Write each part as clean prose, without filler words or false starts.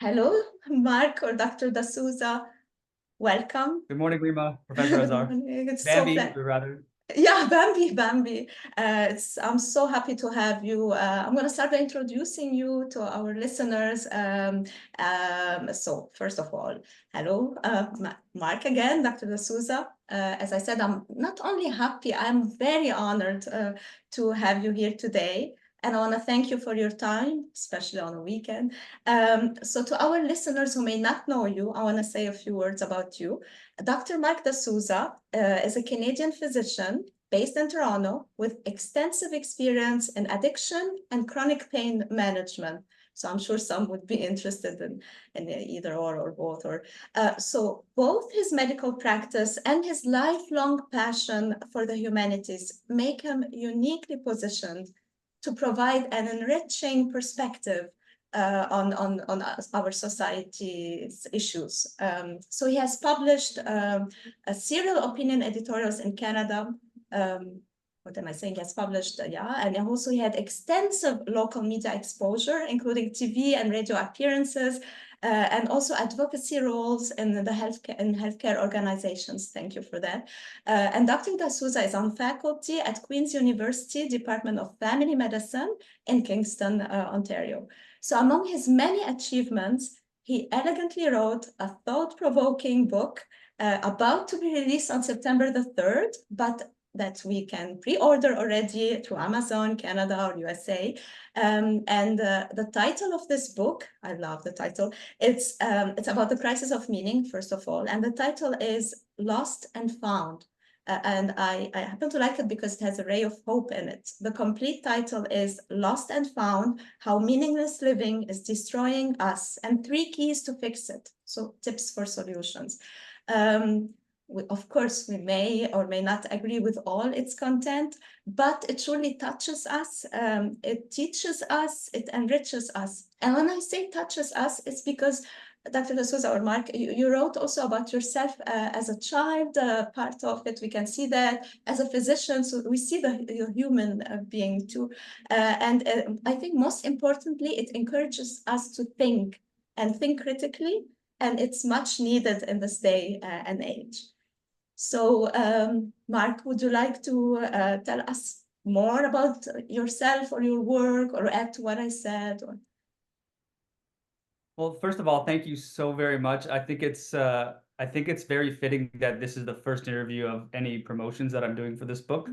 Hello, Mark or Dr. D'Souza. Welcome. Good morning, Rima, Professor Good Azar. morning. It's so Bambi, pleasant. rather. Yeah, Bambi. I'm so happy to have you. I'm going to start by introducing you to our listeners. So first of all, hello, Mark again, Dr. D'Souza. As I said, I'm not only happy, I'm very honored to have you here today. And I want to thank you for your time, especially on a weekend. So to our listeners who may not know you, I want to say a few words about you. Dr. Mark D'Souza is a Canadian physician based in Toronto with extensive experience in addiction and chronic pain management. So I'm sure some would be interested in either or both. So both his medical practice and his lifelong passion for the humanities make him uniquely positioned to provide an enriching perspective on our society's issues. So he has published a serial opinion editorials in Canada. What am I saying? He has published, and also he had extensive local media exposure, including TV and radio appearances, and also advocacy roles in the healthcare organizations. Thank you for that. And Dr. D'Souza is on faculty at Queen's University, Department of Family Medicine in Kingston, Ontario. So among his many achievements, he elegantly wrote a thought-provoking book about to be released on September the 3rd, but that we can pre-order already through Amazon, Canada, or USA. The title of this book, I love the title, it's about the crisis of meaning, first of all, and the title is Lost and Found. And I happen to like it because it has a ray of hope in it. The complete title is Lost and Found, How Meaningless Living is Destroying Us, and 3 Keys to Fix It. So tips for solutions. Of course, we may or may not agree with all its content, but it surely touches us, it teaches us, it enriches us. And when I say touches us, it's because Dr. D'Souza or Mark, you wrote also about yourself as a child, part of it, we can see that as a physician, so we see the human being too. I think most importantly, it encourages us to think and think critically, and it's much needed in this day and age. So, Mark, would you like to tell us more about yourself or your work, or add to what I said? Well, first of all, thank you so very much. I think it's very fitting that this is the first interview of any promotions that I'm doing for this book,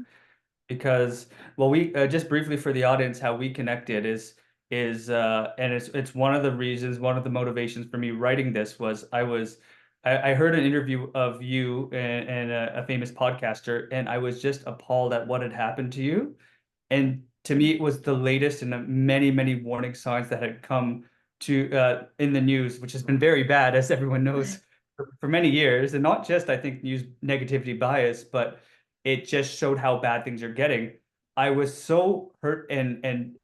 because well, we just briefly for the audience, how we connected is and it's one of the reasons, one of the motivations for me writing this was I heard an interview of you and a famous podcaster, and I was just appalled at what had happened to you. And to me, it was the latest in the many, many warning signs that had come to in the news, which has been very bad, as everyone knows, for many years. And not just, I think, news negativity bias, but it just showed how bad things are getting. I was so hurt and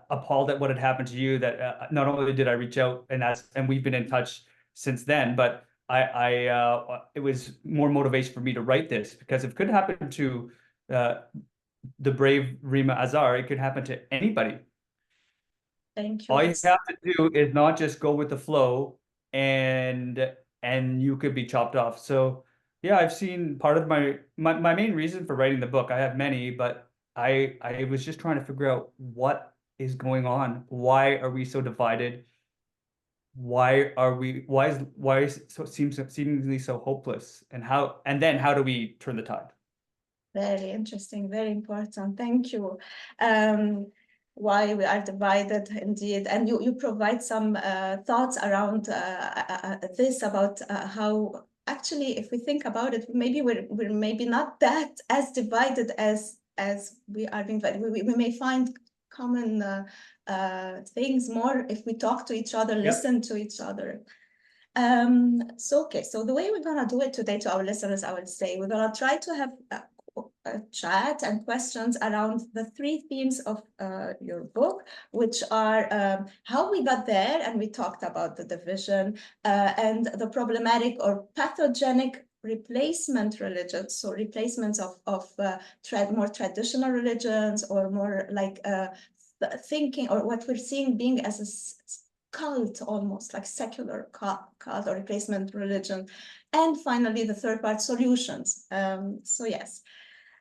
appalled at what had happened to you that not only did I reach out and we've been in touch since then, but it was more motivation for me to write this, because if it could happen to uh, the brave Rima Azar, it could happen to anybody. Thank you. All you have to do is not just go with the flow, and you could be chopped off. So yeah, I've seen part of my main reason for writing the book. I have many, but I was just trying to figure out what is going on. Why are we so divided? Why is so seemingly so hopeless? And then how do we turn the tide? Very interesting, very important. Thank you. Why we are divided, indeed. And you provide some thoughts around this about how actually, if we think about it, maybe we're maybe not that as divided as we are being divided. We may find common things more if we talk to each other, listen to each other. So the way we're gonna do it today to our listeners, I would say we're gonna try to have a chat and questions around the 3 themes of your book, which are how we got there, and we talked about the division and the problematic or pathogenic replacement religions, so replacements of more traditional religions, or more like thinking, or what we're seeing being as cult, almost like secular cult or replacement religion. And finally, the third part, solutions. So yes.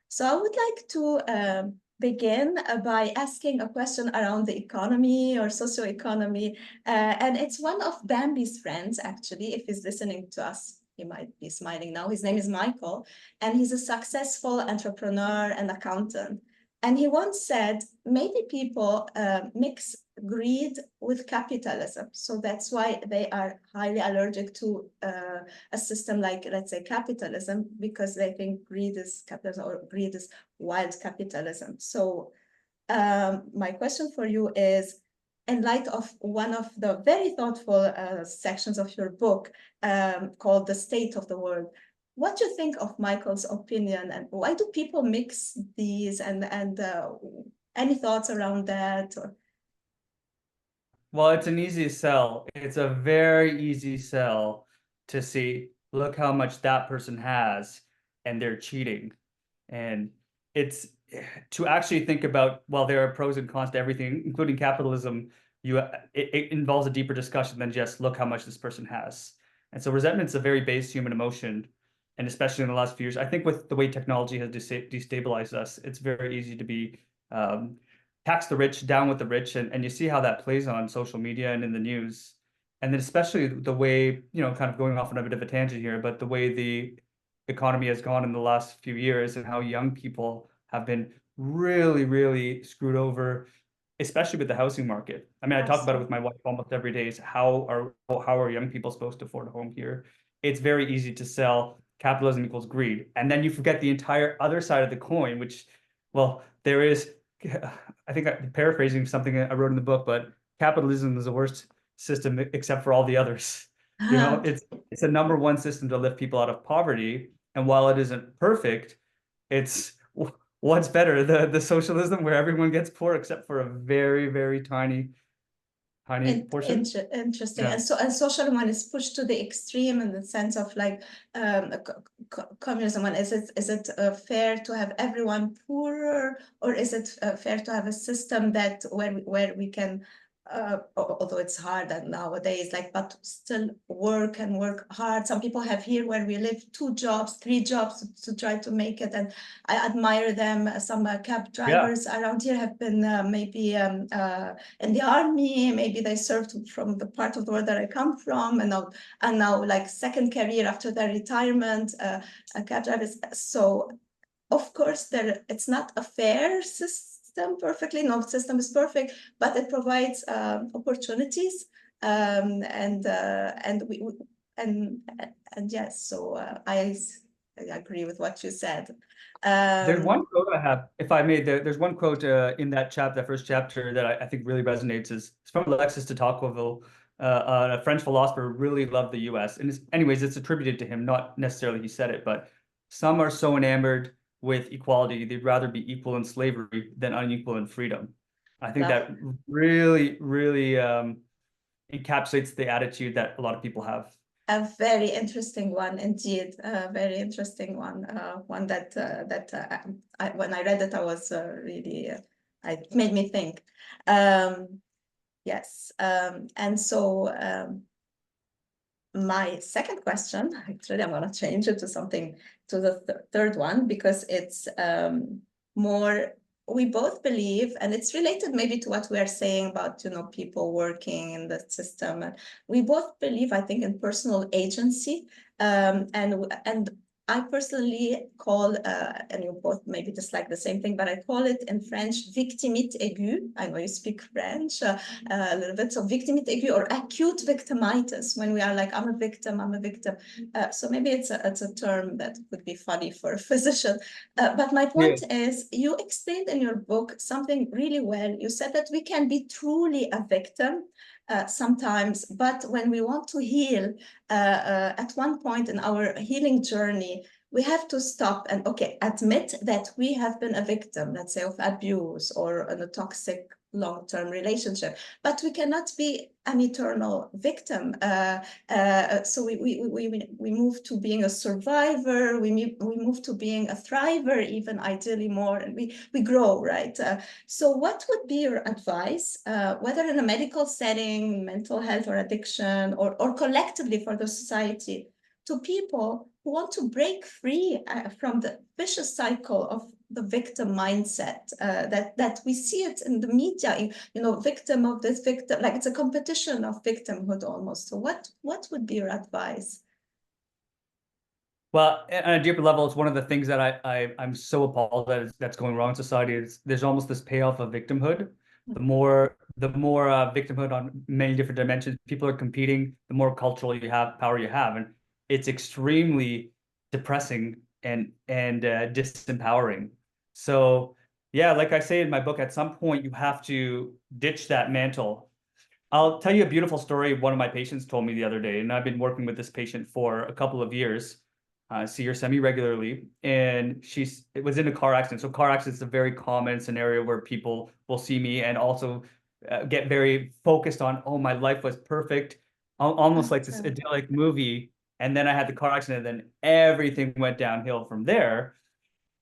So I would like to begin by asking a question around the economy or socioeconomy. And it's one of Bambi's friends, actually, if he's listening to us. He might be smiling now. His name is Michael, and he's a successful entrepreneur and accountant. And he once said, maybe people mix greed with capitalism. So that's why they are highly allergic to a system like, let's say, capitalism, because they think greed is capitalism or greed is wild capitalism. So my question for you is, in light of one of the very thoughtful sections of your book called The State of the World, what do you think of Michael's opinion, and why do people mix these, and any thoughts around that? Or... Well, it's an easy sell. It's a very easy sell to see, look how much that person has, and they're cheating. And it's to actually think about, well, there are pros and cons to everything, including capitalism. It involves a deeper discussion than just look how much this person has. And so resentment's a very base human emotion. And especially in the last few years, I think with the way technology has destabilized us, it's very easy to be tax the rich, down with the rich, and you see how that plays on social media and in the news. And then especially the way, kind of going off on a bit of a tangent here, but the way the economy has gone in the last few years and how young people have been really, really screwed over, especially with the housing market. I mean, I talk about it with my wife almost every day. Is how are young people supposed to afford a home here? It's very easy to sell capitalism equals greed. And then you forget the entire other side of the coin, which, well, there is, I think I'm paraphrasing something I wrote in the book, but capitalism is the worst system except for all the others. It's a number one system to lift people out of poverty. And while it isn't perfect, it's what's better, the socialism where everyone gets poor except for a very, very tiny portion. Interesting. Yeah. And socialism is pushed to the extreme in the sense of like communism. And is it fair to have everyone poorer, or is it fair to have a system that where we can although it's hard and nowadays, like, but still work hard. Some people have here where we live 2 jobs, 3 jobs to try to make it, and I admire them. Some cab drivers around here have been maybe in the army, maybe they served from the part of the world that I come from, and now like second career after their retirement, cab drivers. So of course it's not a fair system perfectly. No system is perfect, but it provides opportunities, and yes. So I agree with what you said. There's one quote I have, if I may. There's one quote in that first chapter, that I think really resonates. It's from Alexis de Tocqueville, a French philosopher who really loved the U.S. And anyways, it's attributed to him, not necessarily he said it, but some are so enamored with equality, they'd rather be equal in slavery than unequal in freedom. I think that really, really encapsulates the attitude that a lot of people have. A very interesting one indeed. A very interesting one. One that when I read it, I was really. It made me think. Yes. And so my second question, actually, I'm going to change it to something, to the third one, because it's more. We both believe, and it's related maybe to what we are saying about, people working in the system. We both believe, I think, in personal agency, and I personally call, and you both maybe dislike the same thing, but I call it in French, victimite aiguë. I know you speak French a little bit. So victimite aiguë, or acute victimitis, when we are like, I'm a victim. So maybe it's a term that would be funny for a physician. But my point is, you explained in your book something really well. You said that we can be truly a victim sometimes, but when we want to heal, at one point in our healing journey, we have to stop and admit that we have been a victim, let's say, of abuse or in a toxic long-term relationship, but we cannot be an eternal victim. So we move to being a survivor. We move to being a thriver, even ideally more, and we grow, right? So what would be your advice, whether in a medical setting, mental health or addiction, or collectively for the society, to people who want to break free from the vicious cycle of the victim mindset, that we see it in the media, victim of this victim, like it's a competition of victimhood almost. So what would be your advice? Well, on a deeper level, it's one of the things that I'm so appalled that's going wrong in society is there's almost this payoff of victimhood. The more victimhood on many different dimensions, people are competing, the more cultural you have, power you have, and it's extremely depressing and disempowering. So yeah, like I say in my book, at some point you have to ditch that mantle. I'll tell you a beautiful story one of my patients told me the other day, and I've been working with this patient for a couple of years. See her semi-regularly, and it was in a car accident. So car accidents is a very common scenario where people will see me and also get very focused on, oh, my life was perfect, almost like this idyllic movie. And then I had the car accident, and then everything went downhill from there.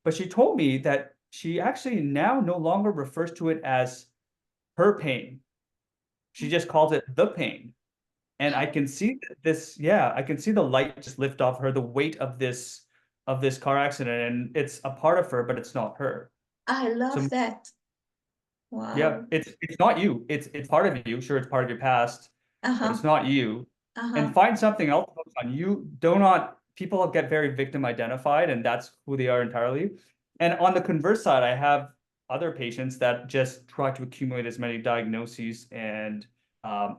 But she told me that she actually now no longer refers to it as her pain. She just calls it the pain. And I can see this, yeah, I can see the light just lift off her, the weight of this car accident, and it's a part of her, but it's not her. I love So that. yeah, Wow. it's not you. It's part of you. Sure, it's part of your past, but Uh-huh. it's not you. Uh-huh. And find something else to focus on. You do not, people get very victim identified, and that's who they are entirely. And on the converse side, I have other patients that just try to accumulate as many diagnoses and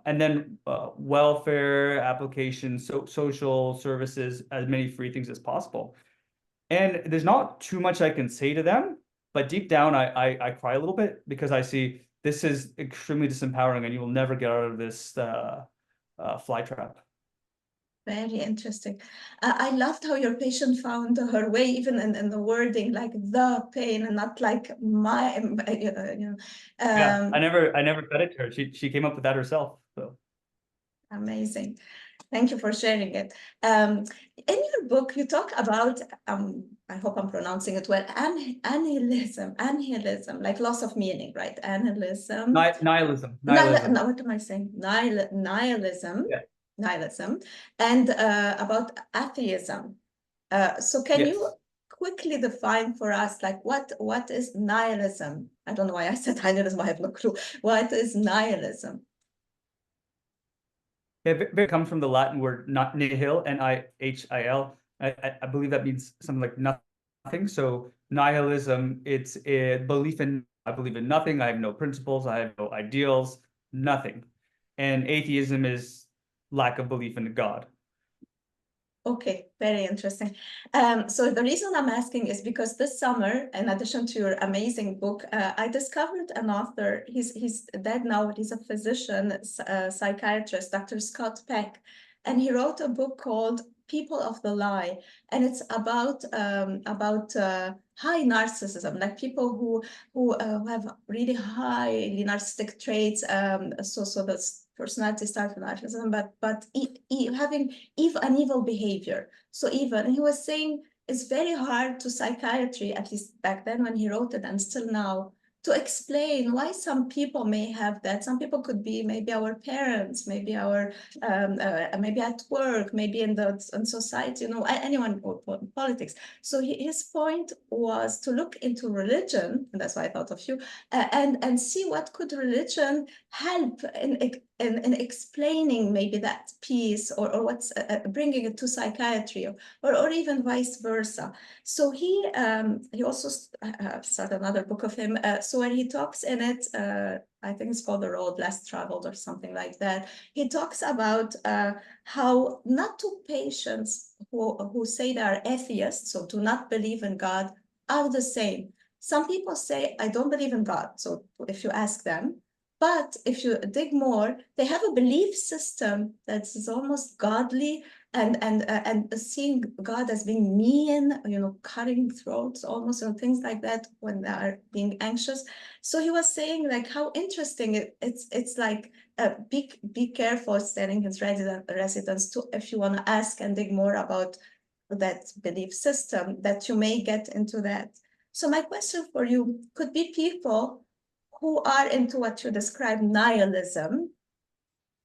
then welfare applications, social services, as many free things as possible. And there's not too much I can say to them, but deep down, I cry a little bit because I see this is extremely disempowering, and you will never get out of this fly trap. Very interesting. I loved how your patient found her way, even in the wording, like the pain, and not like my, Yeah, um, I never said it to her. She came up with that herself. So amazing. Thank you for sharing it. In your book, you talk about, I hope I'm pronouncing it well, annihilism, like loss of meaning, right? Annihilism. nihilism. What am I saying? Nihilism, Yeah. nihilism, and about atheism. So can you Yes. quickly define for us, like what is nihilism? I don't know why I said nihilism. I have no clue. What is nihilism? It comes from the Latin word not nihil, N-I-H-I-L. I believe that means something like nothing. So nihilism, it's a belief in, I believe in nothing. I have no principles. I have no ideals, nothing. And atheism is lack of belief in God. Okay, very interesting. So the reason I'm asking is because this summer, in addition to your amazing book, I discovered an author. He's dead now, but he's a physician, psychiatrist, Dr. Scott Peck, and he wrote a book called People of the Lie, and it's about high narcissism, like people who have really highly narcissistic traits. So that's personality style for narcissism, but having an evil behavior. So even, and he was saying it's very hard to psychiatry, at least back then when he wrote it, and still now, to explain why some people may have that. Some people could be maybe our parents, maybe maybe at work, maybe in society, anyone, or politics. So his point was to look into religion, and that's why I thought of you, and see what could religion help in explaining maybe that piece, or what's bringing it to psychiatry, or even vice versa. So he also started another book of him. So when he talks in it, I think it's called The Road Less Traveled or something like that. He talks about how not two patients who say they are atheists, so do not believe in God, are the same. Some people say, I don't believe in God. So if you ask them, But if you dig more, they have a belief system that is almost godly, and seeing God as being mean, cutting throats almost, and things like that when they are being anxious. So he was saying like how interesting it's like, be careful telling his residents to, if you want to ask and dig more about that belief system, that you may get into that. So my question for you could be people who are into what you describe nihilism,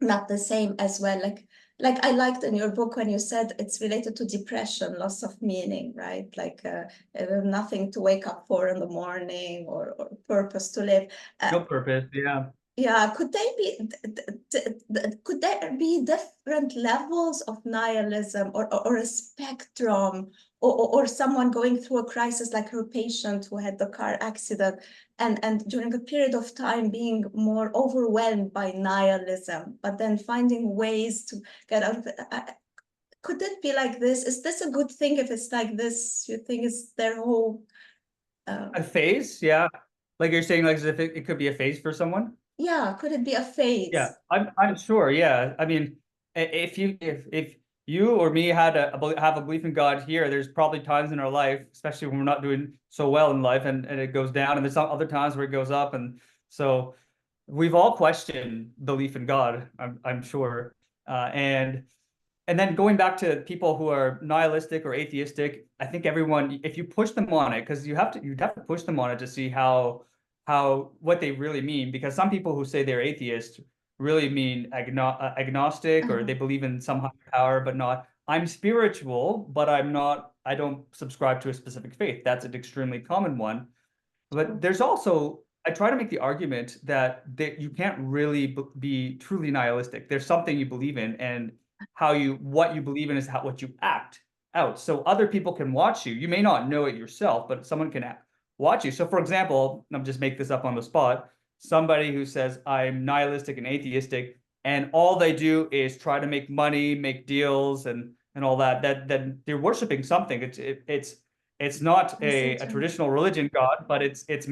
not the same as well. Like I liked in your book when you said it's related to depression, loss of meaning, right? Like nothing to wake up for in the morning, or purpose to live. No purpose, yeah. Yeah, could there be different levels of nihilism, or a spectrum, or someone going through a crisis like her patient who had the car accident, and during a period of time being more overwhelmed by nihilism, but then finding ways to get out of it? Could it be like this? Is this a good thing if it's like this? You think it's their whole A phase, yeah. Like you're saying, like as if it could be a phase for someone. yeah, could it be a Yeah, phase? I'm sure. Yeah, I mean, if you or me had have a belief in God here, there's probably times in our life, especially when we're not doing so well in life, and it goes down, and there's some other times where it goes up, and so we've all questioned belief in God. I'm sure, and then going back to people who are nihilistic or atheistic, I think everyone, if you push them on it, because you'd have to push them on it to see how what they really mean. Because some people who say they're atheist really mean agnostic, or they believe in some higher power, but not, I'm spiritual, but I don't subscribe to a specific faith. That's an extremely common one. But there's also, I try to make the argument that you can't really be truly nihilistic. There's something you believe in, and what you believe in is what you act out. So other people can watch you. You may not know it yourself, but someone can watch you. So for example, I'm just make this up on the spot. Somebody who says I'm nihilistic and atheistic, and all they do is try to make money, make deals, and all that. That they're worshiping something. It's not a traditional religion God, but it's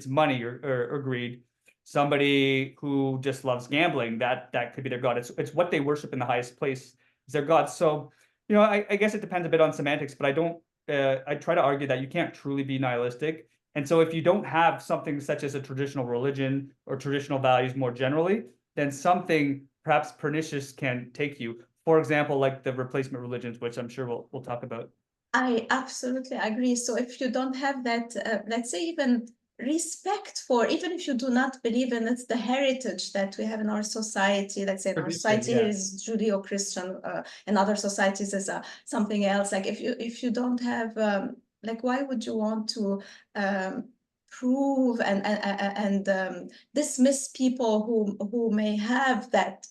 money or greed. Somebody who just loves gambling, that could be their God. It's what they worship in the highest place is their God. So, I guess it depends a bit on semantics, but I try to argue that you can't truly be nihilistic. And so if you don't have something such as a traditional religion or traditional values more generally, then something perhaps pernicious can take you. For example, like the replacement religions, which I'm sure we'll talk about. I absolutely agree. So if you don't have that, let's say, even respect for, even if you do not believe in it, the heritage that we have in our society, let's say in our Tradition, society yeah. is Judeo-Christian, in other societies is something else. Like if you don't have, like, why would you want to prove and dismiss people who may have that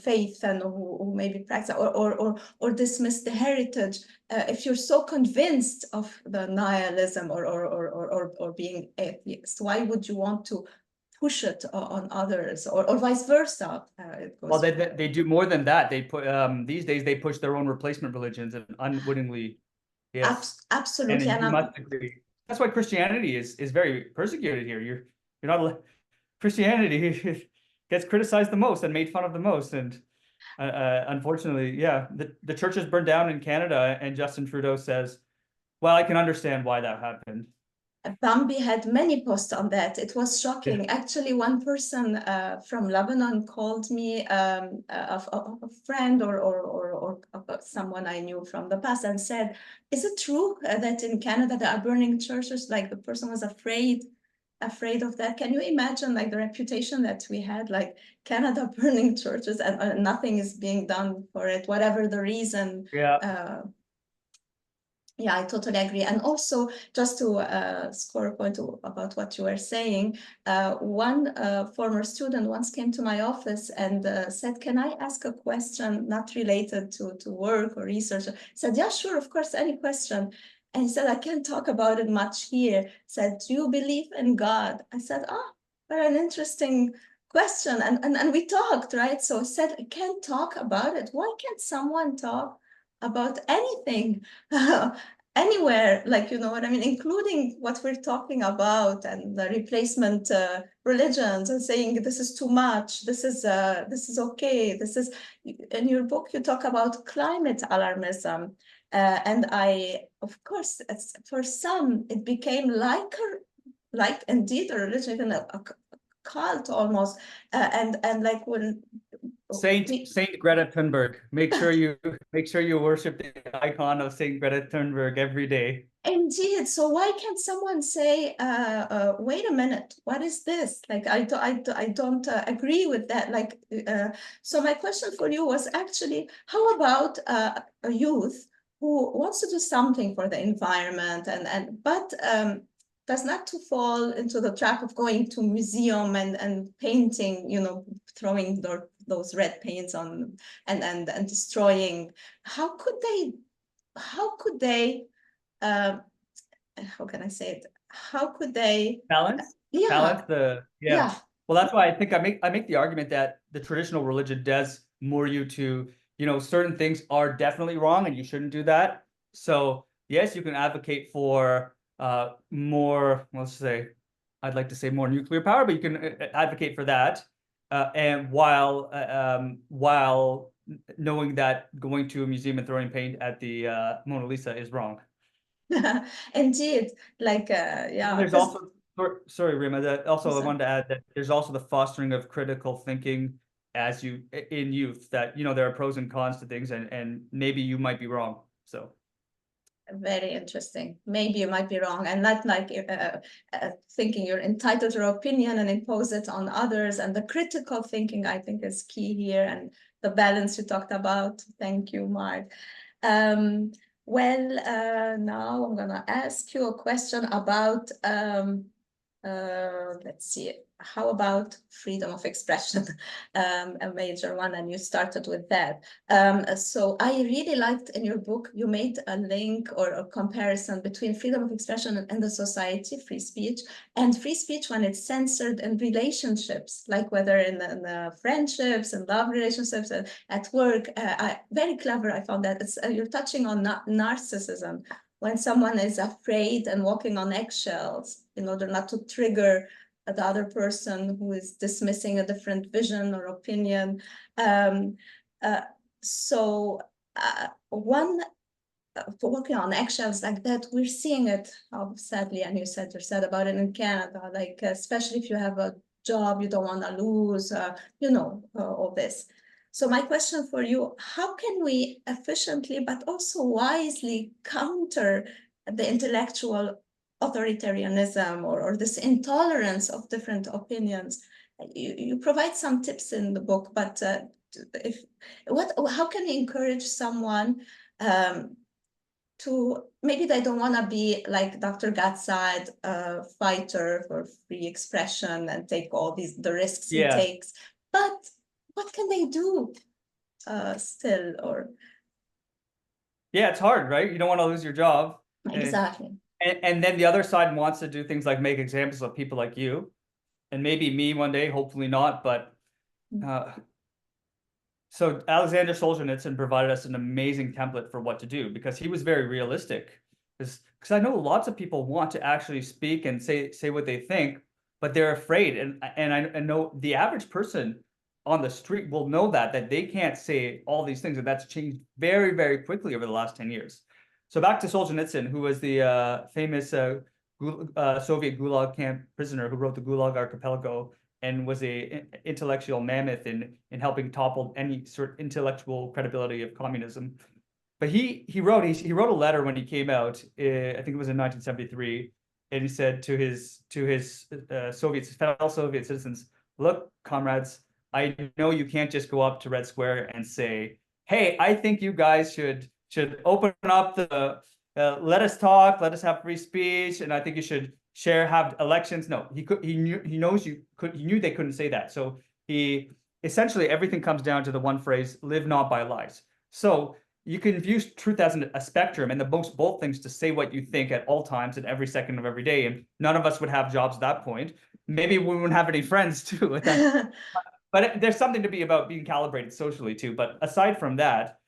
faith, and who maybe practice, or dismiss the heritage, if you're so convinced of the nihilism, or being atheist, why would you want to push it on others, or vice versa? It Well, goes they do more than that. They put these days they push their own replacement religions and unwittingly, yes. And absolutely, then you and must agree. That's why Christianity is very persecuted here. You're not Christianity gets criticized the most and made fun of the most. And unfortunately, yeah, the church is burned down in Canada, and Justin Trudeau says, "Well, I can understand why that happened." Bambi had many posts on that. It was Yeah. shocking. Actually, one person from Lebanon called me, a friend, or someone I knew from the past, and said, "Is it true that in Canada they are burning churches?" Like, the person was afraid of that. Can you imagine, like, the reputation that we had, like Canada burning churches, and nothing is being done for it, whatever the reason. Yeah. Yeah, I totally agree. And also, just to score a point about what you were saying, one former student once came to my office and said, "Can I ask a question not related to work or research?" I said, "Yeah, sure, of course, any question." And he said, "I can't talk about it much here." He said, "Do you believe in God?" I said, "Oh, what an interesting question." And we talked, right? So I said, "I can't talk about it. Why can't someone talk about anything?" anywhere, like, you know what I mean, including what we're talking about and the replacement religions, and saying this is too much, this is okay, this is, in your book you talk about climate alarmism, and I, of course, for some it became like indeed a religion, even a cult almost, and like when Saint Greta Thunberg. Make sure you worship the icon of Saint Greta Thunberg every day. Indeed. So why can't someone say, wait a minute, what is this? Like, I don't agree with that. Like, so my question for you was actually, how about a youth who wants to do something for the environment but does not to fall into the trap of going to museum and painting, you know, throwing those red paints on and destroying. How could they uh, how can I say it? How could they? Balance, Yeah, yeah. yeah. Well, that's why I think I make the argument that the traditional religion does moor you to, certain things are definitely wrong and you shouldn't do that. So yes, you can advocate for more, let's say, I'd like to say more nuclear power, but you can advocate for that, and while knowing that going to a museum and throwing paint at the Mona Lisa is wrong. Indeed, like And then yeah, there's because also, sorry, Rima, that also I so, wanted to add that there's also the fostering of critical thinking as you in youth, that there are pros and cons to things, and maybe you might be wrong. So very interesting. Maybe you might be wrong, and not like thinking you're entitled to your opinion and impose it on others. And the critical thinking, I think, is key here, and the balance you talked about. Thank you, Mark. Um, well, now I'm gonna ask you a question about let's see, how about freedom of expression? A major one, and you started with that. So I really liked in your book, you made a link or a comparison between freedom of expression and the society, free speech, and free speech when it's censored in relationships, like whether in the friendships and love relationships and at work. Very clever, I found that. You're touching on narcissism, when someone is afraid and walking on eggshells in order not to trigger the other person who is dismissing a different vision or opinion. Um, uh, so one for walking on eggshells like that, we're seeing it, sadly, and you said about it in Canada, like especially if you have a job you don't want to lose, all this. So my question for you, how can we efficiently but also wisely counter the intellectual authoritarianism or this intolerance of different opinions? You provide some tips in the book, but how can we encourage someone to, maybe they don't want to be like Dr. Gatsad, a fighter for free expression and take all the risks he yeah, takes, but what can they do still? Or yeah, it's hard, right? You don't want to lose your job, exactly. and then the other side wants to do things like make examples of people like you, and maybe me one day, hopefully not, but. So Alexander Solzhenitsyn provided us an amazing template for what to do, because he was very realistic. Because I know lots of people want to actually speak and say what they think, but they're afraid. And I know the average person on the street will know that they can't say all these things, and that's changed very, very quickly over the last 10 years. So back to Solzhenitsyn, who was the famous Soviet Gulag camp prisoner who wrote the Gulag Archipelago, and was a intellectual mammoth in helping topple any sort of intellectual credibility of communism. But he wrote a letter when he came out. I think it was in 1973, and he said to his fellow Soviet citizens, "Look, comrades, I know you can't just go up to Red Square and say, 'Hey, I think you guys should open up the let us talk, let us have free speech, and I think you should have elections.'" No, he knew they couldn't say that. So he essentially, everything comes down to the one phrase: live not by lies. So you can view truth as a spectrum, and the most bold things to say what you think at all times and every second of every day. And none of us would have jobs at that point. Maybe we wouldn't have any friends too at that. But there's something to be about being calibrated socially too. But aside from that,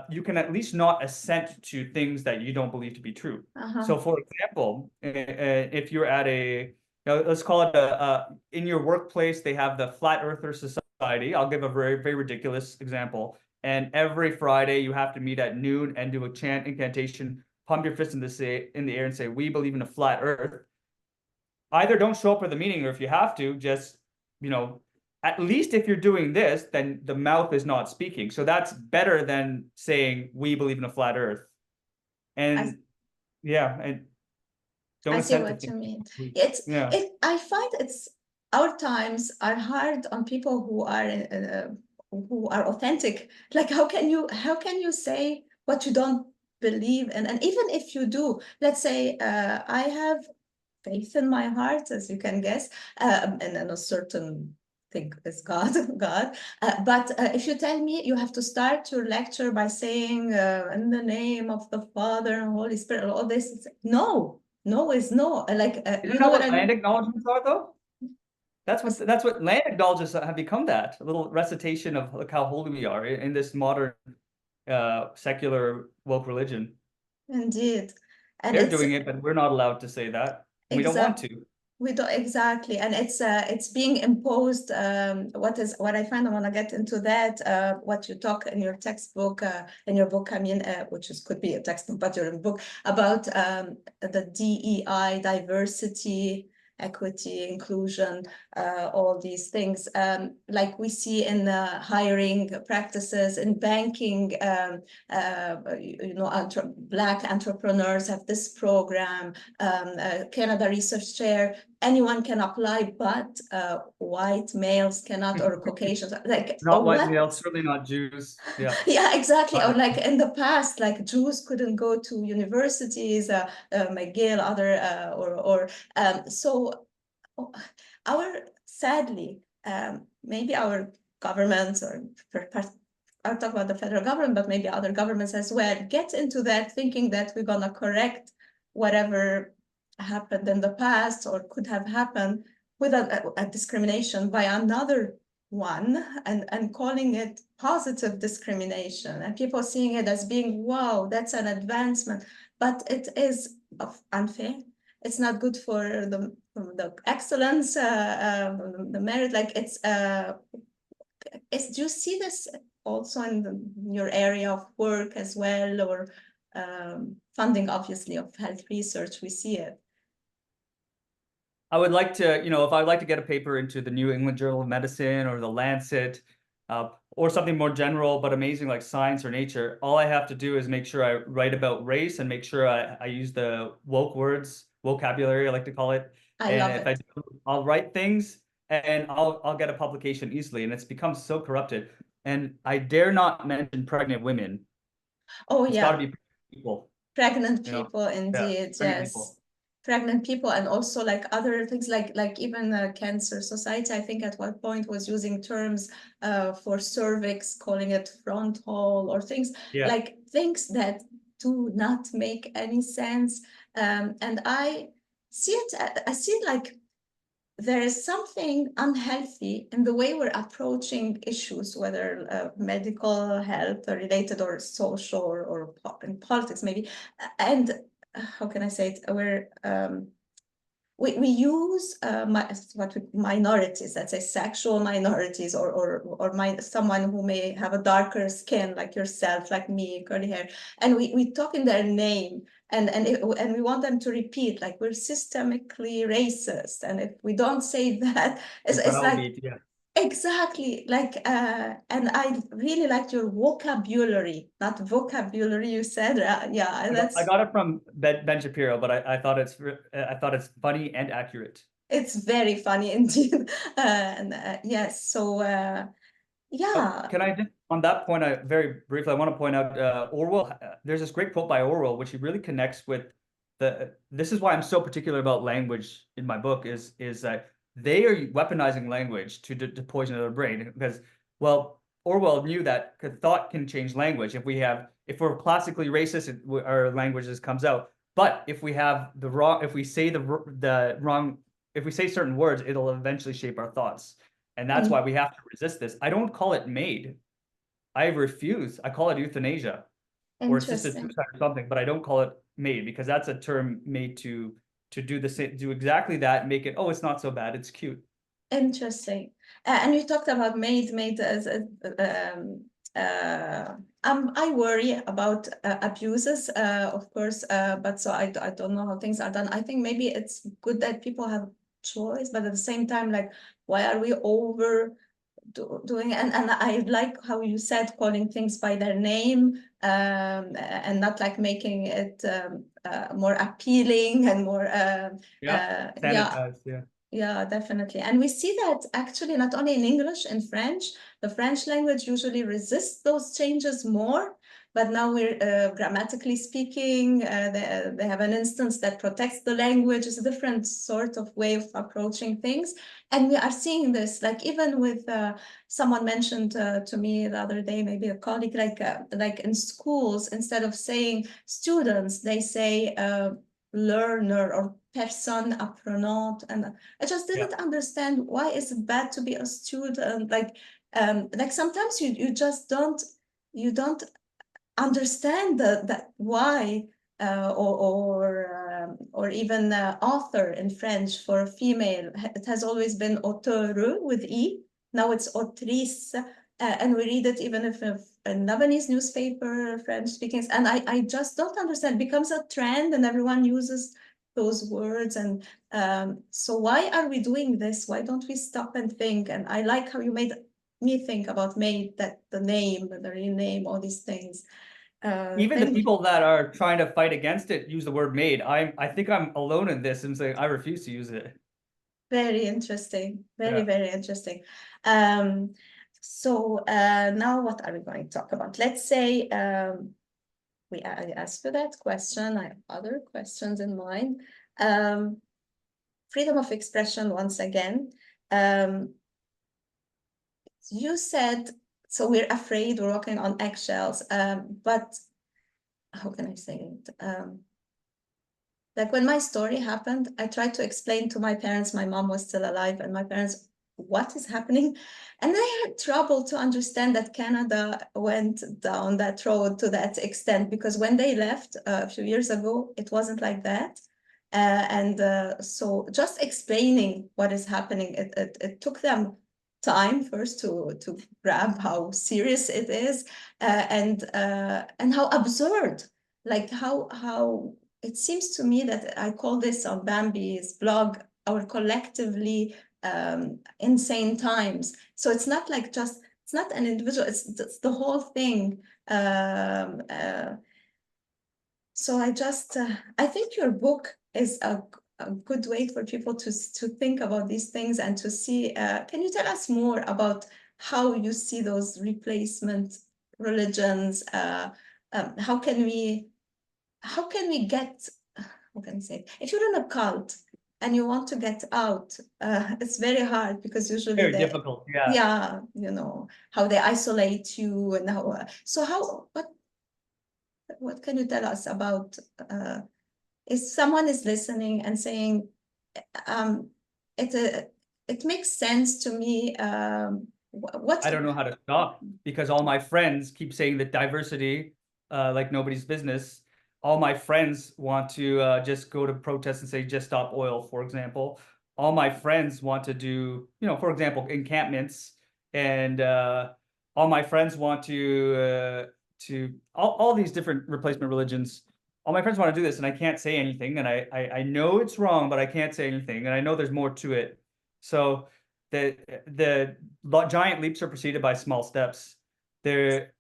you can at least not assent to things that you don't believe to be true. So, for example, if you're at let's call it in your workplace, they have the Flat Earther Society. I'll give a very, very ridiculous example. And every Friday, you have to meet at noon and do a chant incantation, pump your fist in the air and say, "We believe in a flat Earth." Either don't show up for the meeting, or if you have to, just, at least if you're doing this, then the mouth is not speaking. So that's better than saying we believe in a flat Earth. And yeah, and don't I see assent to what you things. mean. Yeah. I find our times are hard on people who are authentic. Like, how can you say what you don't believe in? And even if you do, let's say, I have faith in my heart, as you can guess, and in a certain thing is God, God. But if you tell me you have to start your lecture by saying, in the name of the Father and Holy Spirit, all this, no, no is no. Like, Isn't you know that what what I land mean? acknowledgements are, though? That's what land acknowledgements have become, that a little recitation of like how holy we are in this modern secular woke religion. Indeed. And They're it's doing it, but we're not allowed to say that. We don't want exact to. we don't exactly, and it's being imposed. What I find, I want to get into that. What you talk in your textbook, in your book, I mean, could be a textbook, but your book about the DEI, diversity, equity, inclusion, all these things, like we see in hiring practices in banking. Black entrepreneurs have this program. Canada Research Chair, anyone can apply, but white males cannot, or Caucasians. Like, Not white what? males, certainly not Jews. Yeah. Yeah, exactly. Or But like in the past, like Jews couldn't go to universities, McGill, other, so sadly, maybe our governments, or I'll talk about the federal government, but maybe other governments as well, get into that thinking that we're gonna correct whatever happened in the past or could have happened with a discrimination by another one, and calling it positive discrimination, and people seeing it as being, wow, that's an advancement, but it is unfair. It's not good for the excellence, the merit. Like, do you see this also in your area of work as well, or funding, obviously, of health research? We see it. I would like to, if I'd like to get a paper into the New England Journal of Medicine or the Lancet, or something more general but amazing like Science or Nature, all I have to do is make sure I write about race and make sure I use the woke words, vocabulary, I like to call it. I And love if I it. do, I'll write things and I'll get a publication easily. And it's become so corrupted. And I dare not mention pregnant women. Oh, It's got to yeah. be people, Pregnant you know. people, Yeah, indeed, pregnant yes. people. Pregnant people, and also like other things, like even Cancer Society, I think at one point was using terms for cervix, calling it frontal, or things Yeah. like things that do not make any sense. And I see it like there is something unhealthy in the way we're approaching issues, whether medical, health related, or social, or in politics maybe. And how can I say it? We use minorities, let's say sexual minorities, or someone who may have a darker skin, like yourself, like me, curly hair, and we talk in their name, and we want them to repeat, like, we're systemically racist, and if we don't say that, it's like, Browbeat, yeah. exactly, like, and I really liked your vocabulary, not vocabulary, you said, yeah, I that's, got it from Ben Shapiro, but I thought it's funny and accurate. it's very funny indeed. And yes, so yeah. Can I just, on that point, I very briefly, I want to point out Orwell. There's this great quote by Orwell, which he really connects with this is why I'm so particular about language in my book, is that they are weaponizing language to poison their brain, because, well, Orwell knew that thought can change language. If we're classically racist, our language just comes out. But if we have the wrong, if we say the wrong, if we say certain words, it'll eventually shape our thoughts. And that's why we have to resist this. I don't call it made. I refuse. I call it euthanasia or assisted Interesting. suicide or something, but I don't call it made because that's a term made to do the same, do exactly that, make it, oh, it's not so bad, it's cute. Interesting. And you talked about maid as I worry about abuses, of course, but so I don't know how things are done. I think maybe it's good that people have choice, but at the same time, like, why are we doing and I like how you said calling things by their name, and not like making it more appealing and more Yeah, yeah. sanitized, yeah. Yeah, definitely. And we see that actually not only in English, in French, the French language usually resists those changes more. But now we're grammatically speaking, they have an instance that protects the language. It's a different sort of way of approaching things. And we are seeing this, like even with someone mentioned to me the other day, maybe a colleague, like in schools, instead of saying students, they say learner or personne apprenante. And I just didn't understand why is it bad to be a student. Like sometimes you just don't understand that why, or even author in French for a female. It has always been auteur with e. Now it's autrice, and we read it even if a Lebanese newspaper, French speaking, and I just don't understand. It becomes a trend, and everyone uses those words. And so why are we doing this? Why don't we stop and think? And I like how you made me think about made, that the name, the real name, all these things. Even the Thank you. people that are trying to fight against it use the word made. I think I'm alone in this and saying I refuse to use it. Very interesting. Very, Yeah. very interesting. So now what are we going to talk about? Let's say I asked you that question. I have other questions in mind. Freedom of expression once again. You said, so we're afraid, we're walking on eggshells, but how can I say it? Like when my story happened, I tried to explain to my parents my mom was still alive, and my parents, what is happening? And they had trouble to understand that Canada went down that road to that extent, because when they left a few years ago, it wasn't like that. So just explaining what is happening, it took them time first to grab how serious it is, and how absurd, like how it seems to me that I call this on Bambi's blog our collectively insane times. So it's not like it's not an individual, it's the whole thing. So I think your book is a good way for people to think about these things and to see. Can you tell us more about how you see those replacement religions? How can we get, how can I say it? If you're in a cult and you want to get out, it's very hard, because usually Very difficult. Yeah. yeah, how they isolate you, and how. So what can you tell us about? If someone is listening and saying, um, it makes sense to me. What? I don't know how to stop because all my friends keep saying that diversity, like nobody's business. All my friends want to just go to protests and say just stop oil, for example. All my friends want to do, for example, encampments, and all my friends want to all these different replacement religions. All my friends want to do this, and I can't say anything, and I know it's wrong, but I can't say anything, and I know there's more to it. So the giant leaps are preceded by small steps. There,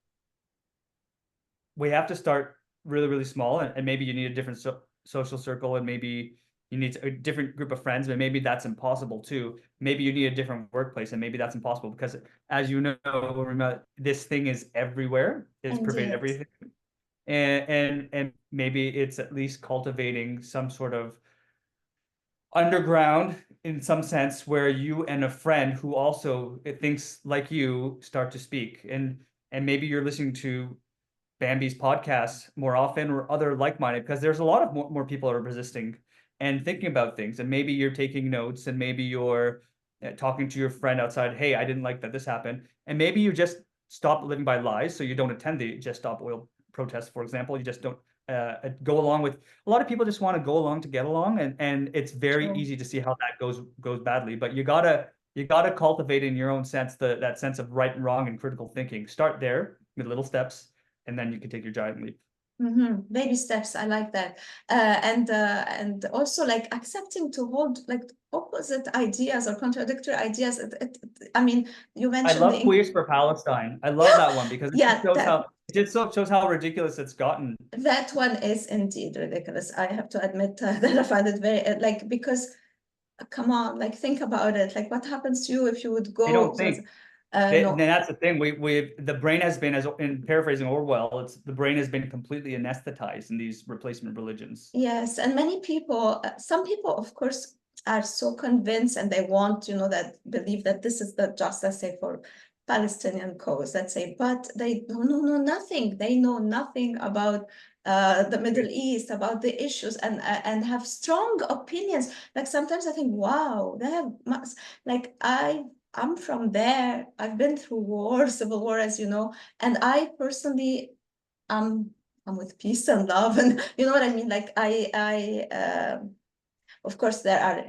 we have to start really, really small, and maybe you need a different social circle, and maybe you need a different group of friends, but maybe that's impossible too. Maybe you need a different workplace, and maybe that's impossible because, as you know, this thing is everywhere. It's pervaded Indeed. everything, and maybe it's at least cultivating some sort of underground in some sense where you and a friend who also thinks like you start to speak, and maybe you're listening to Bambi's podcast more often or other like-minded, because there's a lot of more people are resisting and thinking about things, and maybe you're taking notes, and maybe you're talking to your friend outside, hey, I didn't like that this happened, and maybe you just stop living by lies. So you don't attend the Just Stop Oil protests, for example. You just don't go along with. A lot of people just want to go along to get along, and it's very True. easy to see how that goes badly. But you gotta cultivate in your own sense that sense of right and wrong and critical thinking. Start there with little steps, and then you can take your giant leap. Baby steps, I like that. And also like accepting to hold like opposite ideas or contradictory ideas. I mean, you I mentioned love the Queers for Palestine. I love that one because yeah, it shows how ridiculous it's gotten. that one is indeed ridiculous. I have to admit that I find it very like because come on, like think about it. Like what happens to you if you would They go don't think. no. That's the thing. The brain has been, as in paraphrasing Orwell, the brain has been completely anesthetized in these replacement religions. Yes, and many people, some people, of course, are so convinced and they want, that believe that this is the just, let's say, for Palestinian cause, let's say, but they don't know nothing. They know nothing about the Middle East, about the issues, and have strong opinions. Like sometimes I think, wow, they have like I'm from there. I've been through war, civil war, as you know, and I personally I'm with peace and love, and you know what I mean. Like of course, there are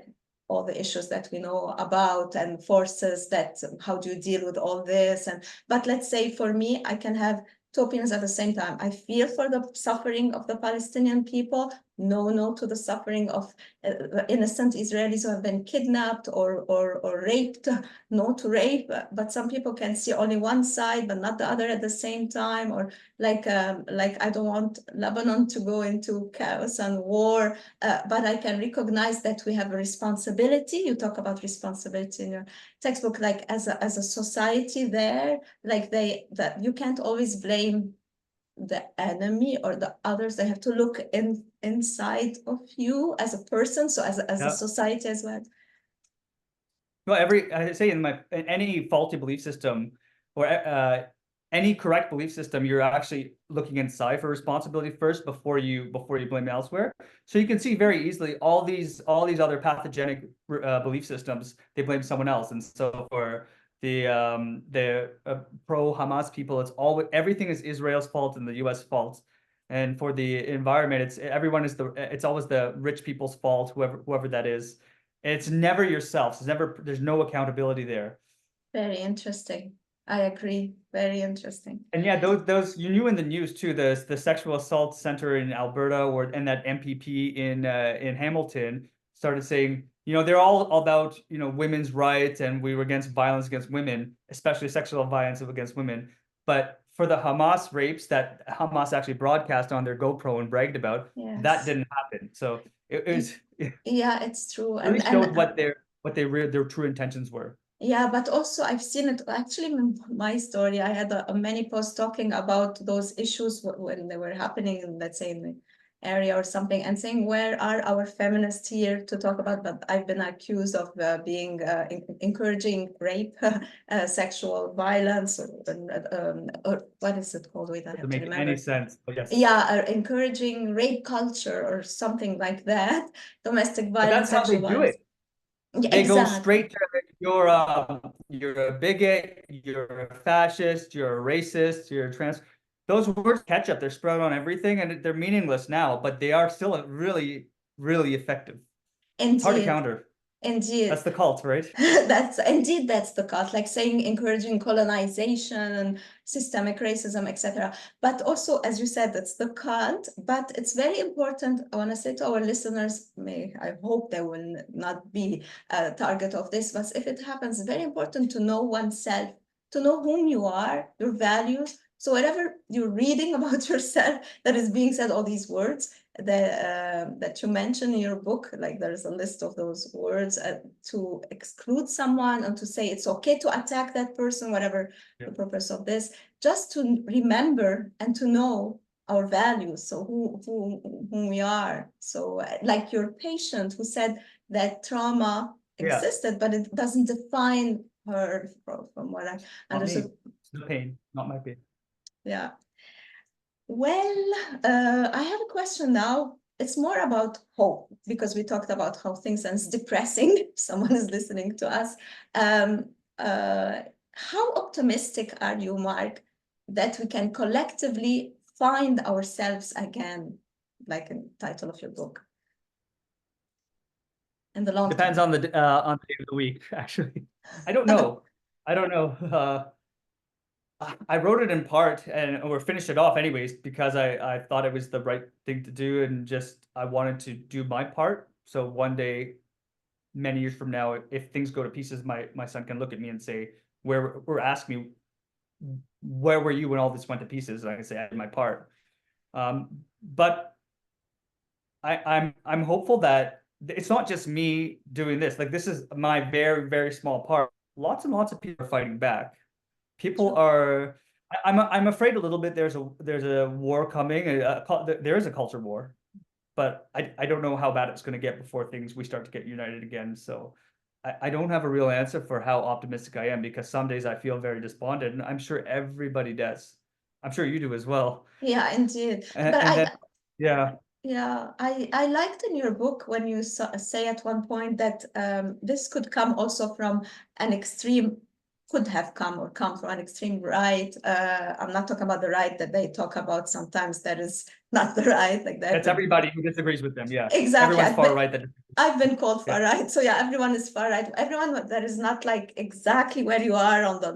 all the issues that we know about and forces that how do you deal with all this. And but let's say for me, I can have two opinions at the same time. I feel for the suffering of the Palestinian people. No to the suffering of innocent Israelis who have been kidnapped or raped. No to rape. But some people can see only one side, but not the other at the same time. Or like I don't want Lebanon to go into chaos and war, but I can recognize that we have a responsibility. You talk about responsibility in your textbook, like as a society there, like that you can't always blame the enemy or the others. They have to look inside of you as a person, so as a society as well. Well, I say in any faulty belief system or any correct belief system, you're actually looking inside for responsibility first before you blame elsewhere. So you can see very easily all these other pathogenic belief systems, they blame someone else. And so for the pro Hamas people, everything is Israel's fault and the U.S. fault. And for the environment, it's always the rich people's fault, whoever that is. It's never yourself. There's no accountability there. Very interesting. I agree. Very interesting. And yeah, those you knew in the news too, the sexual assault center in Alberta and that MPP in Hamilton started saying, they're all about, women's rights, and we were against violence against women, especially sexual violence against women. But for the Hamas rapes that Hamas actually broadcast on their GoPro and bragged about, that didn't happen. So it was yeah, it's true. It really showed what their true intentions were. Yeah, but also I've seen it actually in my story. I had many posts talking about those issues when they were happening, in, let's say, in the area or something, and saying, where are our feminists here to talk about? But I've been accused of being encouraging rape, sexual violence, or what is it called? Wait, I have to make remember. Any sense? But yes. Yeah, encouraging rape culture or something like that. Domestic violence, But that's how they do it. Yeah, they exactly. go straight to you're a bigot, you're a fascist, you're a racist, you're a trans. Those words ketchup, they're spread on everything, and they're meaningless now, but they are still really, really effective. Indeed. Hard to counter. Indeed. That's the cult, right? That's the cult, like saying encouraging colonization and systemic racism, etc. But also, as you said, that's the cult. But it's very important. I want to say to our listeners, I hope they will not be a target of this, but if it happens, it's very important to know oneself, to know whom you are, your values. So whatever you're reading about yourself that is being said, all these words, that you mention in your book, like there's a list of those words to exclude someone and to say it's okay to attack that person, whatever the purpose of this, just to remember and to know our values, so who we are. So like your patient who said that trauma existed, but it doesn't define her, from what I understood. It's the pain, not my pain. Yeah. Well, I have a question now. It's more about hope, because we talked about how things are depressing. Someone is listening to us. how optimistic are you, Mark, that we can collectively find ourselves again, like in the title of your book, in the long Depends term? on the day of the week, actually. I don't know. I don't know. I wrote it in part or finished it off anyways because I thought it was the right thing to do and just I wanted to do my part. So one day, many years from now, if things go to pieces, my son can look at me and say, or ask me, where were you when all this went to pieces? And I can say I did my part. But I'm hopeful that it's not just me doing this. Like this is my very, very small part. Lots and lots of people are fighting back. People Sure. are. I'm afraid a little bit. There's a war coming. There is a culture war, but I don't know how bad it's going to get before we start to get united again. So I don't have a real answer for how optimistic I am because some days I feel very despondent, and I'm sure everybody does. I'm sure you do as well. Yeah, indeed. And, But and then, yeah, yeah, I liked in your book when you say at one point that this could come also from an extreme, could have come or come from an extreme right. I'm not talking about the right that they talk about sometimes that is not the right like that. that's everybody who disagrees with them. Yeah, Exactly. everyone's far right. That I've been called yeah, far right. So yeah, everyone is far right. Everyone that is not like exactly where you are on the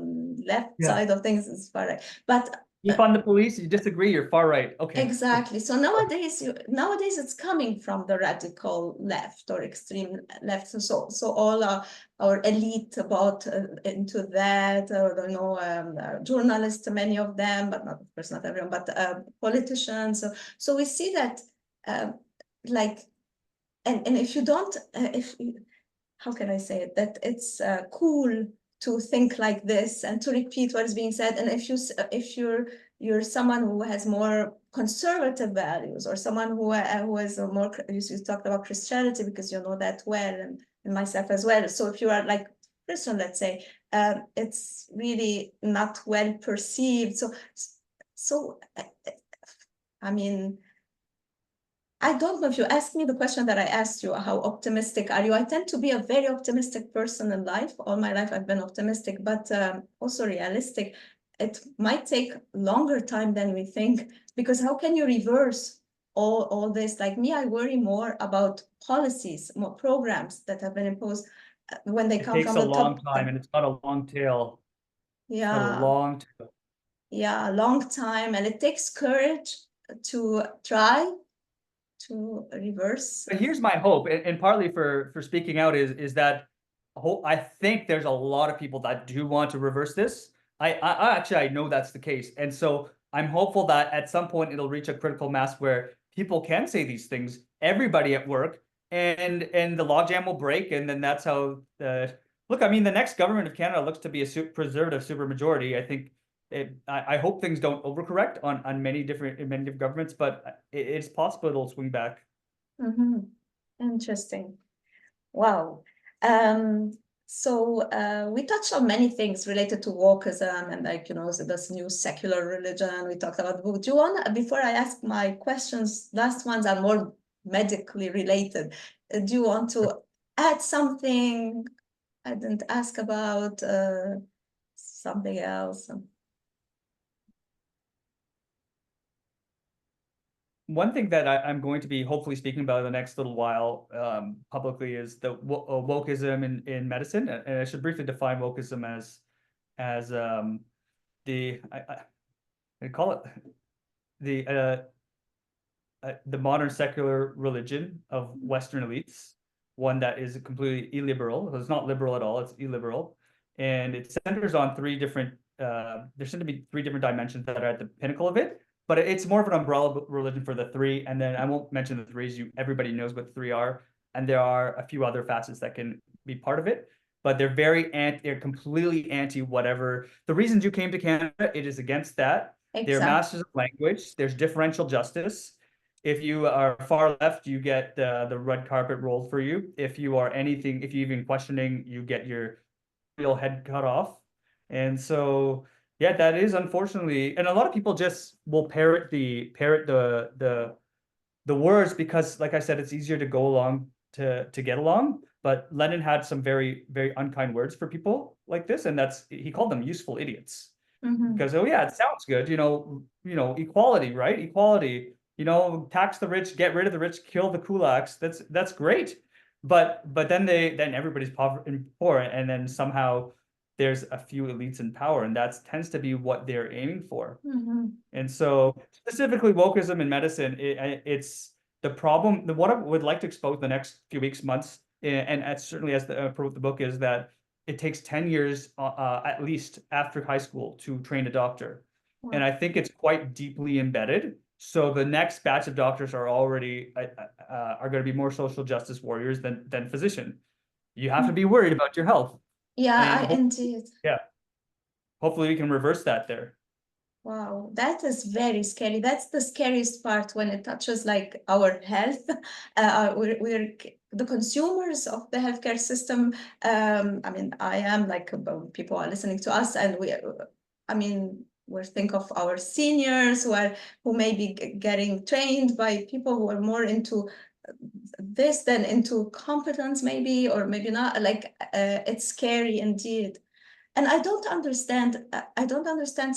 left yeah. side of things is far right. But You fund the police, you disagree, you're far right. Okay. exactly. So nowadays it's coming from the radical left or extreme left. So all our elite about into that, or journalists, many of them, but not of course not everyone, but politicians. So we see that like, and if you don't, if how can I say it, that it's cool to think like this and to repeat what is being said. And if you're someone who has more conservative values or someone who is a more, you talked about Christianity because you know that well, and myself as well. So if you are like Christian, let's say, it's really not well perceived. So I mean, I don't know if you asked me the question that I asked you, how optimistic are you? I tend to be a very optimistic person in life. All my life I've been optimistic, but also realistic. It might take longer time than we think because how can you reverse all this? Like me, I worry more about policies, more programs that have been imposed when they It come takes from a the long top. time and it's got a long tail. It's got a Yeah, long tail. yeah, a long time, and it takes courage to try to reverse. But here's my hope, and partly for speaking out is that I think there's a lot of people that do want to reverse this. I actually I know that's the case, and so I'm hopeful that at some point it'll reach a critical mass where people can say these things, everybody at work, and the logjam will break, and then that's how the look. I mean, the next government of Canada looks to be a preservative supermajority. I think I hope things don't overcorrect on many different governments, but it's possible it'll swing back. Mm-hmm. Interesting. Wow. Um, so we touched on many things related to wokeism and like, this new secular religion. We talked about the book. Do you want, before I ask my questions, last ones are more medically related. Do you want to add something I didn't ask about, something else? One thing that I'm going to be hopefully speaking about in the next little while publicly is the wokeism in medicine, and I should briefly define wokeism as I call it the modern secular religion of Western elites, one that is completely illiberal. It's not liberal at all; it's illiberal, and it centers on three different. There seem to be three different dimensions that are at the pinnacle of it, but it's more of an umbrella religion for the three. And then I won't mention the threes. Everybody knows what the three are, and there are a few other facets that can be part of it. But they're completely anti whatever. The reasons you came to Canada, it is against that. They're Exactly. masters of language. There's differential justice. If you are far left, you get the red carpet rolled for you. If you are anything, if you're even questioning, you get your real head cut off. And so, yeah, that is unfortunately, and a lot of people just will parrot the words because, like I said, it's easier to go along to get along. but Lenin had some very, very unkind words for people like this, and he called them useful idiots. Because, oh yeah, it sounds good, equality, right? Equality, tax the rich, get rid of the rich, kill the kulaks. That's great. But then everybody's poor, and then somehow there's a few elites in power, and that tends to be what they're aiming for. And so specifically wokeism in medicine, it's the problem. What I would like to expose the next few weeks, months, and certainly as the book is that it takes 10 years at least after high school to train a doctor. Wow. And I think it's quite deeply embedded. So the next batch of doctors are already are going to be more social justice warriors than physician. You have to be worried about your health. Yeah, indeed. Yeah. Hopefully we can reverse that there. Wow, that is very scary. That's the scariest part when it touches like our health. We're the consumers of the healthcare system. I mean, I am like people are listening to us, and we think of our seniors who may be getting trained by people who are more into this than into competence, maybe, or maybe not. Like it's scary indeed. And I don't understand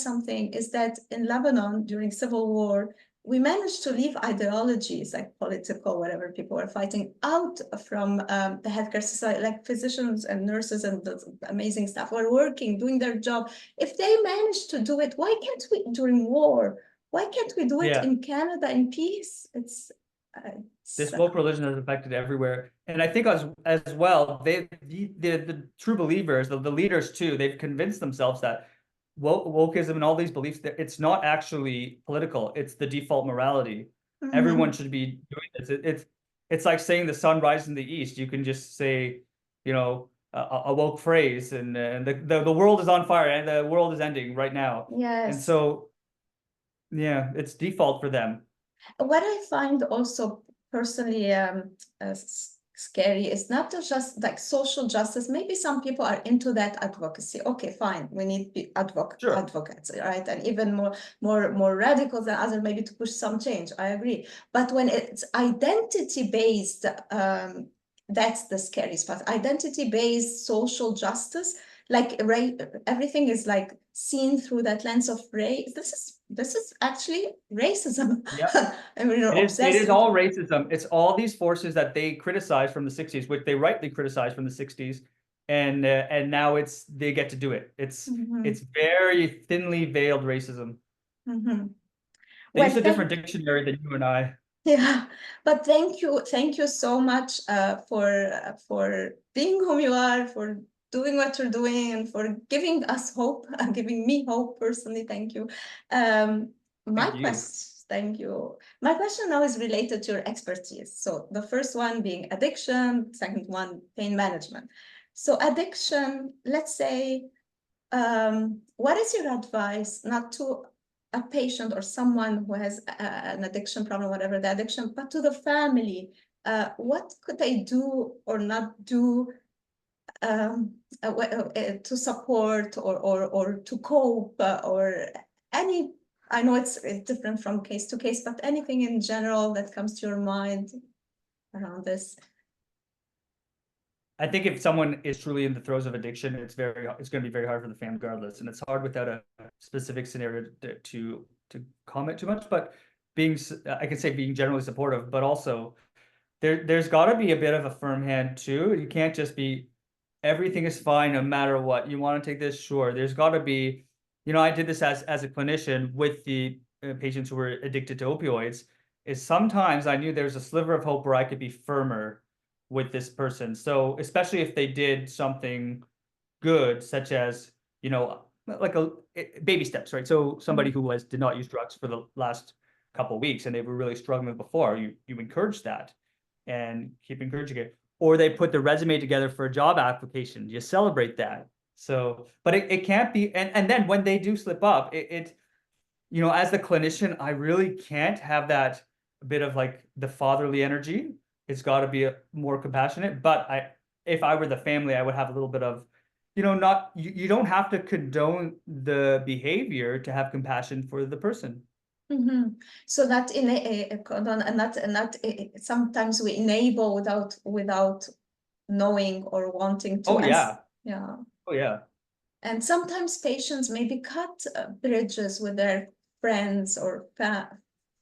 something is that in Lebanon during civil war, we managed to leave ideologies like political, whatever people were fighting out from the healthcare society, like physicians and nurses and the amazing staff were working, doing their job. If they managed to do it, why can't we during war? Why can't we do it in Canada in peace? This woke religion is affected everywhere, and I think as well, the true believers, the leaders too, they've convinced themselves that wokeism and all these beliefs, that it's not actually political; it's the default morality. Everyone should be doing this. It's like saying the sun rises in the east. You can just say, a woke phrase, and the world is on fire and the world is ending right now. Yes. And so, yeah, it's default for them. What I find also personally scary is not just like social justice. Maybe some people are into that advocacy. Okay, fine, we need advocates, right? And even more radical than others, maybe to push some change. I agree. But when it's identity based, that's the scariest part. Identity based social justice, like everything is like seen through that lens of race. This is actually racism. Yeah. It is all racism. It's all these forces that they criticize from the 60s, which they rightly criticize from the 60s. And now they get to do it. It's very thinly veiled racism. They use a different dictionary than you and I. Yeah, but thank you so much for being whom you are, for doing what you're doing, and for giving us hope, giving me hope personally. Thank you. Thank you. My question now is related to your expertise. So the first one being addiction, second one pain management. So addiction, let's say, what is your advice, not to a patient or someone who has an addiction problem, whatever the addiction, but to the family? What could they do or not do to support or to cope or any? I know it's different from case to case, but anything in general that comes to your mind around this? I think if someone is truly in the throes of addiction, it's going to be very hard for the family regardless, and it's hard without a specific scenario to comment too much. But I can say being generally supportive, but also there's got to be a bit of a firm hand too. You can't just be everything is fine no matter what. You want to take this, sure. There's got to be, I did this as a clinician with the patients who were addicted to opioids. Is sometimes I knew there's a sliver of hope where I could be firmer with this person. So especially if they did something good, such as, like baby steps, right? So somebody who did not use drugs for the last couple of weeks and they were really struggling before, you encourage that and keep encouraging it. Or they put the resume together for a job application, you celebrate that. So, but it can't be, and then when they do slip up, as the clinician, I really can't have that bit of like the fatherly energy. It's got to be more compassionate. But if I were the family, I would have a little bit of, not you don't have to condone the behavior to have compassion for the person. So that and not sometimes we enable without knowing or wanting to. Oh yeah. Yeah. Oh yeah. And sometimes patients maybe cut bridges with their friends or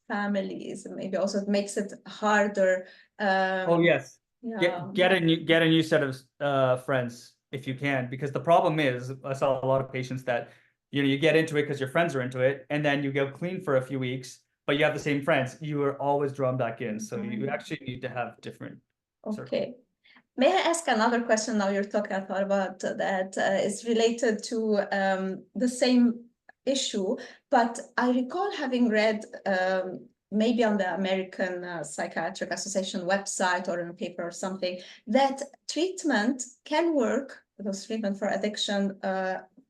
families. Maybe also it makes it harder. Oh yes. Yeah. Get a new set of friends if you can, because the problem is I saw a lot of patients that you get into it because your friends are into it, and then you go clean for a few weeks, but you have the same friends. You are always drawn back in, so you actually need to have different circles. Okay. May I ask another question now you're talking? I thought about that is related to the same issue, but I recall having read maybe on the American Psychiatric Association website or in a paper or something, that treatment can work, those treatment for addiction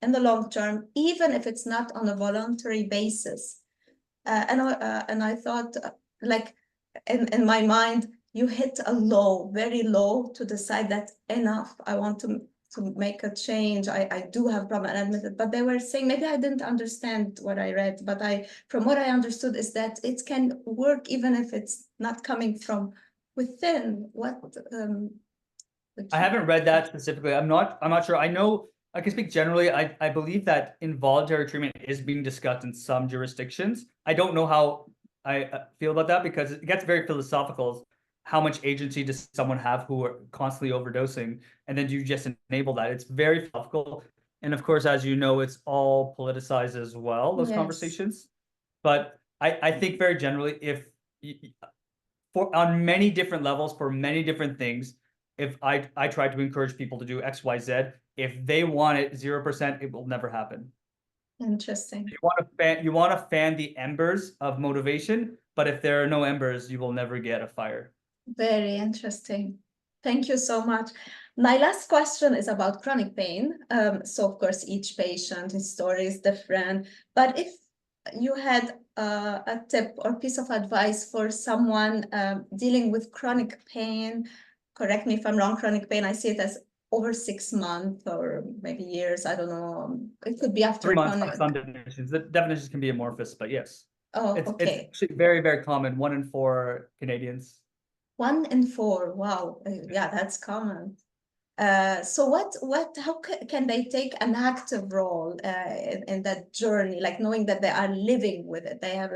in the long term, even if it's not on a voluntary basis. And I thought, like, in my mind, you hit a low, very low, to decide that enough. I want to make a change. I do have problem and admit it. But they were saying, maybe I didn't understand what I read, but from what I understood is that it can work even if it's not coming from within. What I haven't read that specifically. I'm not sure. I know I can speak generally. I believe that involuntary treatment is being discussed in some jurisdictions. I don't know how I feel about that, because it gets very philosophical. How much agency does someone have who are constantly overdosing? And then do you just enable that? It's very philosophical. And of course, as you know, it's all politicized as well, those Yes. conversations. But I think very generally, if for on many different levels, for many different things, if I try to encourage people to do X, Y, Z, if they want it 0%, it will never happen. Interesting. You want to fan the embers of motivation, but if there are no embers, you will never get a fire. Very interesting. Thank you so much. My last question is about chronic pain. So of course, each patient, his story is different. But if you had a tip or piece of advice for someone dealing with chronic pain, correct me if I'm wrong, chronic pain, I see it as over 6 months or maybe years. I don't know. It could be after 3 months chronic. by some definitions. The definitions can be amorphous, but yes. Oh, It's okay. actually very, very common. 1 in 4 Canadians. 1 in 4. Wow. Yeah, that's common. So how can they take an active role in that journey, like knowing that they are living with it? They have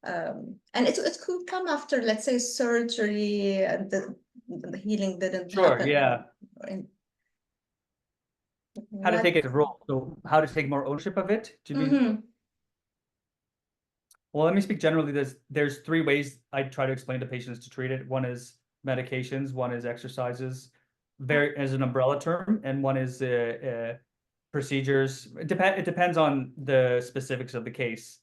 and it could come after, let's say, surgery and the healing didn't Sure, happen. yeah. How to What? take it role. So how to take more ownership of it? Do you mean? Mm-hmm. Well, let me speak generally. There's 3 ways I try to explain to patients to treat it. One is medications, one is exercises, very as an umbrella term, and one is procedures. It depends on the specifics of the case.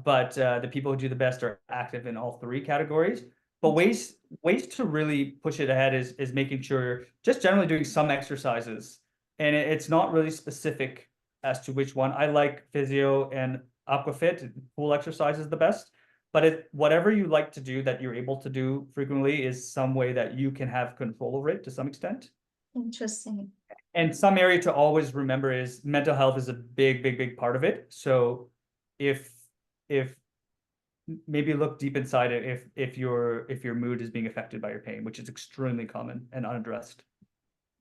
But the people who do the best are active in all 3 categories. But ways to really push it ahead is making sure just generally doing some exercises, and it's not really specific as to which one. I like physio and aquafit. Pool exercise is the best. But whatever you like to do that you're able to do frequently is some way that you can have control over it to some extent. Interesting. And some area to always remember is mental health is a big, big, big part of it. So if maybe look deep inside it if your mood is being affected by your pain, which is extremely common and unaddressed.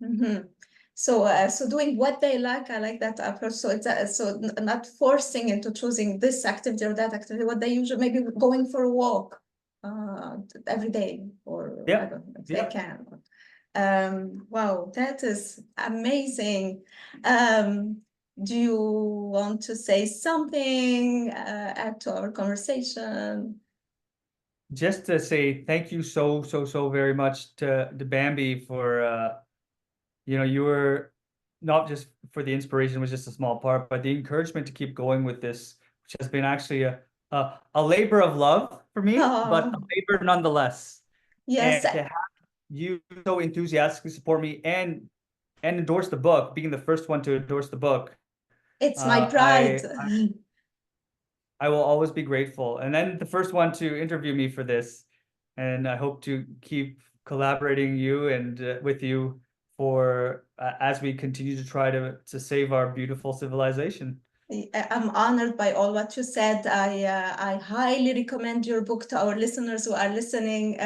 Mm-hmm. So doing what they like, I like that approach. So it's so not forcing into choosing this activity or that activity. What they usually maybe going for a walk every day, or I don't know if they can. Wow, that is amazing. Do you want to say something add to our conversation? Just to say thank you so very much to Bambi for you were not just for the inspiration was just a small part, but the encouragement to keep going with this, which has been actually a labor of love for me, but a Oh, labor nonetheless. yes, And to have you so enthusiastically support me and endorse the book, being the first one to endorse the book, it's my uh, pride. I will always be grateful. And then the first one to interview me for this, and I hope to keep collaborating you and with you for as we continue to try to save our beautiful civilization. I'm honored by all what you said. I highly recommend your book to our listeners who are listening.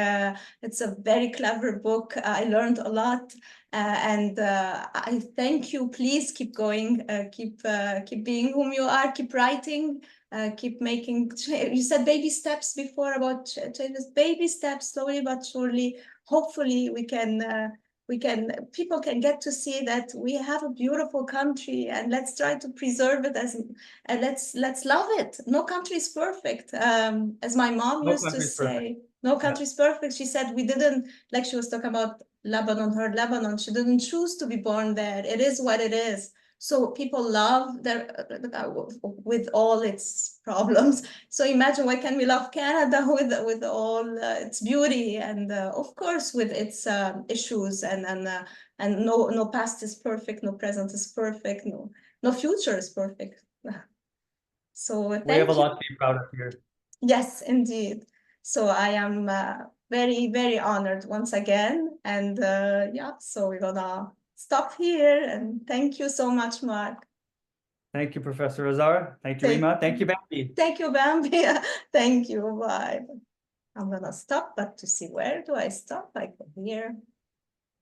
It's a very clever book. I learned a lot, and I thank you. Please keep going. Keep being whom you are. Keep writing. Keep making. You said baby steps before about changes. Baby steps, slowly but surely. Hopefully, people can get to see that we have a beautiful country, and let's try to preserve it and let's love it. No country is perfect. As my mom No used to country is perfect. say, no country is perfect. She said we didn't, like she was talking about Lebanon, she didn't choose to be born there. It is what it is. So people love their with all its problems. So imagine, why can we love Canada with all its beauty, and of course with its issues, and no past is perfect, no present is perfect, no future is perfect. So We have a thank you. lot to be proud of here. Yes, indeed. So I am very, very honored once again. And yeah, so we're gonna stop here. And thank you so much, Mark. Thank you, Professor Azar. Thank you, Rima. Thank you, Bambi. Thank you, Bambi. Thank you. Bye. I'm gonna stop, but to see, where do I stop? I go here.